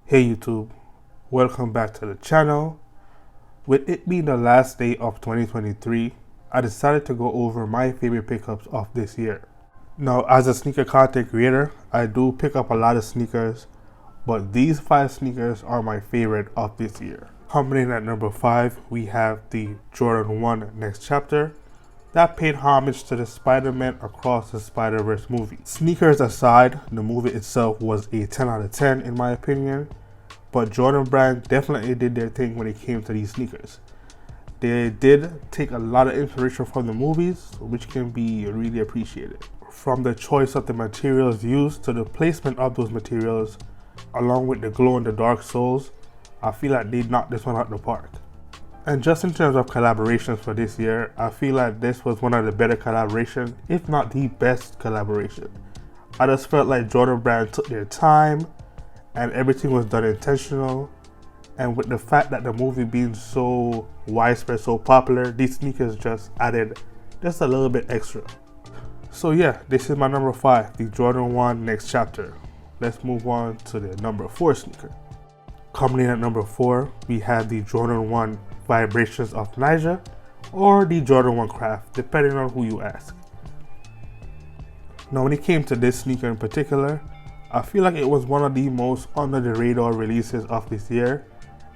Hey YouTube, welcome back to the channel. With it being the last day of 2023, I decided to go over my favorite pickups of this year. Now, as a sneaker content creator, I do pick up a lot of sneakers, but these 5 sneakers are my favorite of this year. Coming in at number 5, we have the Jordan 1 Next Chapter that paid homage to the Spider-Man Across the Spider-Verse movie. Sneakers aside, the movie itself was a 10 out of 10 in my opinion, but Jordan brand definitely did their thing when it came to these sneakers. They did take a lot of inspiration from the movies, which can be really appreciated. From the choice of the materials used to the placement of those materials, along with the glow-in-the-dark soles, I feel like they knocked this one out the park. And just in terms of collaborations for this year, I feel like this was one of the better collaborations, if not the best collaboration. I just felt like Jordan brand took their time and everything was done intentional. And with the fact that the movie being so widespread, so popular, these sneakers just added just a little bit extra. So yeah, this is my number 5, the Jordan 1 Next Chapter. Let's move on to the number 4 sneaker. Coming in at number 4, we have the Jordan 1 Vibrations of Niger, or the Jordan 1 Craft, depending on who you ask. Now when it came to this sneaker in particular, I feel like it was one of the most under the radar releases of this year,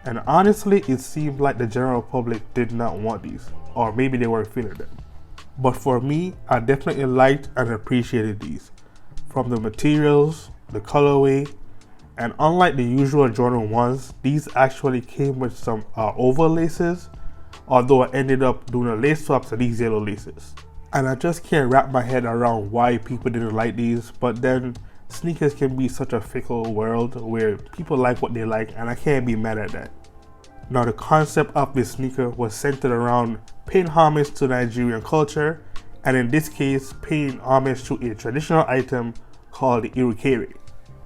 and honestly it seemed like the general public did not want these, or maybe they weren't feeling them. But for me, I definitely liked and appreciated these. From the materials, the colorway, and unlike the usual Jordan 1s, these actually came with some oval laces, although I ended up doing a lace swap to these yellow laces. And I just can't wrap my head around why people didn't like these, but then sneakers can be such a fickle world where people like what they like, and I can't be mad at that. Now the concept of this sneaker was centered around paying homage to Nigerian culture, and in this case paying homage to a traditional item called the irukere,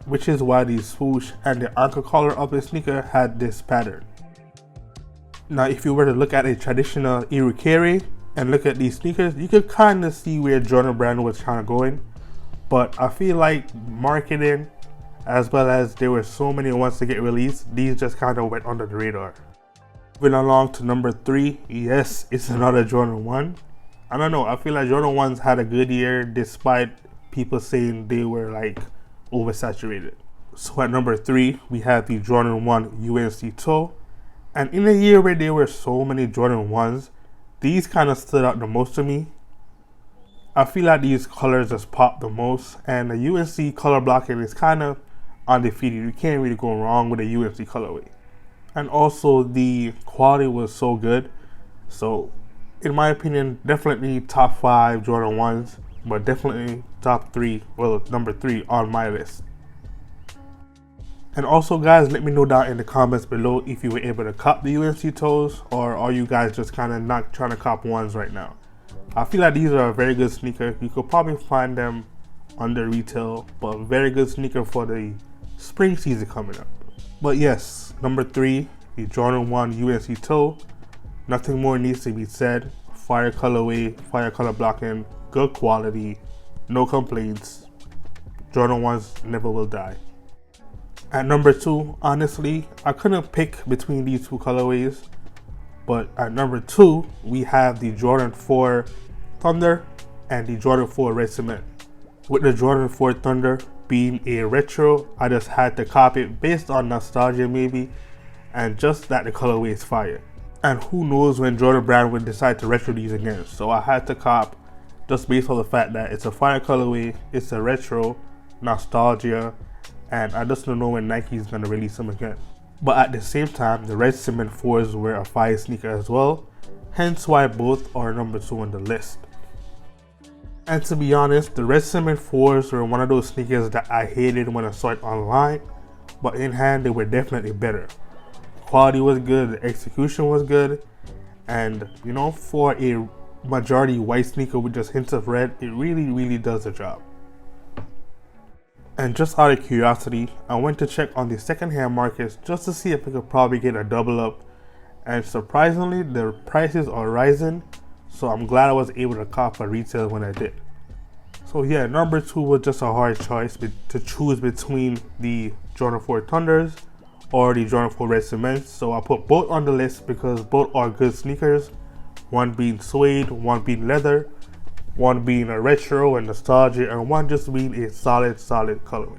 which is why the swoosh and the ankle collar of the sneaker had this pattern. Now if you were to look at a traditional irukere and look at these sneakers, you could kind of see where Jordan brand was kind of going, but I feel like marketing, as well as there were so many ones to get released, these just kind of went under the radar. Moving along to number 3, yes, it's another Jordan 1. I don't know, I feel like Jordan 1s had a good year despite people saying they were like oversaturated. So at number 3, we have the Jordan 1 UNC Toe. And in a year where there were so many Jordan 1s, these kind of stood out the most to me. I feel like these colors just pop the most, and the UNC color blocking is kind of undefeated. You can't really go wrong with a UNC colorway. And also the quality was so good. So in my opinion, definitely top 5 Jordan 1s, but definitely top 3, well, number 3 on my list. And also guys, let me know down in the comments below if you were able to cop the UNC toes, or are you guys just kind of not trying to cop ones right now. I feel like these are a very good sneaker. You could probably find them under retail, but very good sneaker for the spring season coming up. But yes, number 3, the Jordan 1 UNC Toe. Nothing more needs to be said. Fire colorway, fire color blocking, good quality, no complaints. Jordan 1s never will die. At number 2, honestly, I couldn't pick between these 2 colorways, but at number 2, we have the Jordan 4 Thunder and the Jordan 4 Red Cement. With the Jordan 4 Thunder being a retro, I just had to cop it based on nostalgia maybe, and just that the colorway is fire. And who knows when Jordan brand would decide to retro these again, so I had to cop just based on the fact that it's a fire colorway, it's a retro, nostalgia, and I just don't know when Nike is going to release them again. But at the same time, the Red Cement 4s were a fire sneaker as well, hence why both are number 2 on the list. And to be honest, the Red Cement 4s were one of those sneakers that I hated when I saw it online, but in hand they were definitely better. Quality was good, the execution was good, and you know, for a majority white sneaker with just hints of red, it really does the job. And just out of curiosity, I went to check on the secondhand markets just to see if I could probably get a double up, and surprisingly the prices are rising, so I'm glad I was able to cop a retail when I did. So yeah, number 2 was just a hard choice to choose between the Jordan 4 Thunders already joined for Red Cement, so I put both on the list because both are good sneakers. One being suede, one being leather, one being a retro and nostalgia, and one just being a solid colorway.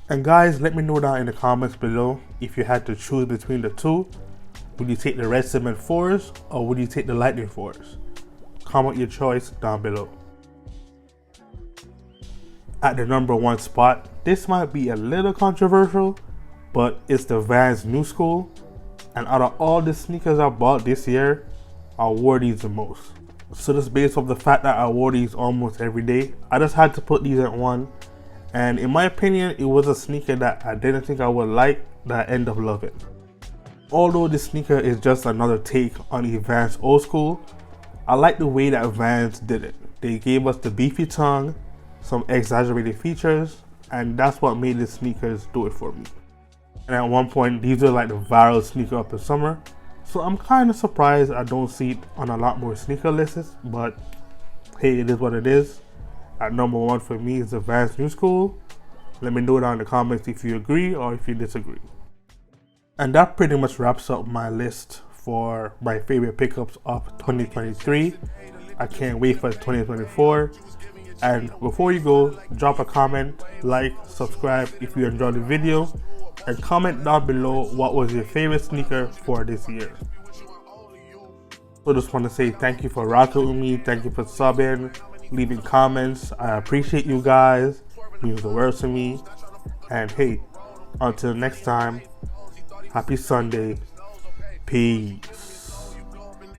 And guys, let me know down in the comments below if you had to choose between the two. Would you take the Red Cement 4s or would you take the Lightning 4s? Comment your choice down below. At the number 1 spot, this might be a little controversial, but it's the Vans New School. And out of all the sneakers I bought this year, I wore these the most. So just based off the fact that I wore these almost every day, I just had to put these at 1. And in my opinion, it was a sneaker that I didn't think I would like, that I end up loving. Although this sneaker is just another take on a Vans old school, I like the way that Vans did it. They gave us the beefy tongue, some exaggerated features, and that's what made the sneakers do it for me. And at one point, these are like the viral sneaker of the summer, so I'm kind of surprised I don't see it on a lot more sneaker lists, but hey, it is what it is. At number 1 for me is the Vans New School. Let me know down in the comments if you agree or if you disagree. And that pretty much wraps up my list for my favorite pickups of 2023. I can't wait for 2024. And before you go, drop a comment, like, subscribe if you enjoyed the video, and comment down below what was your favorite sneaker for this year. So just want to say thank you for rocking with me, thank you for subbing, leaving comments. I appreciate you guys, it means the world to me. And hey, until next time, happy Sunday, peace.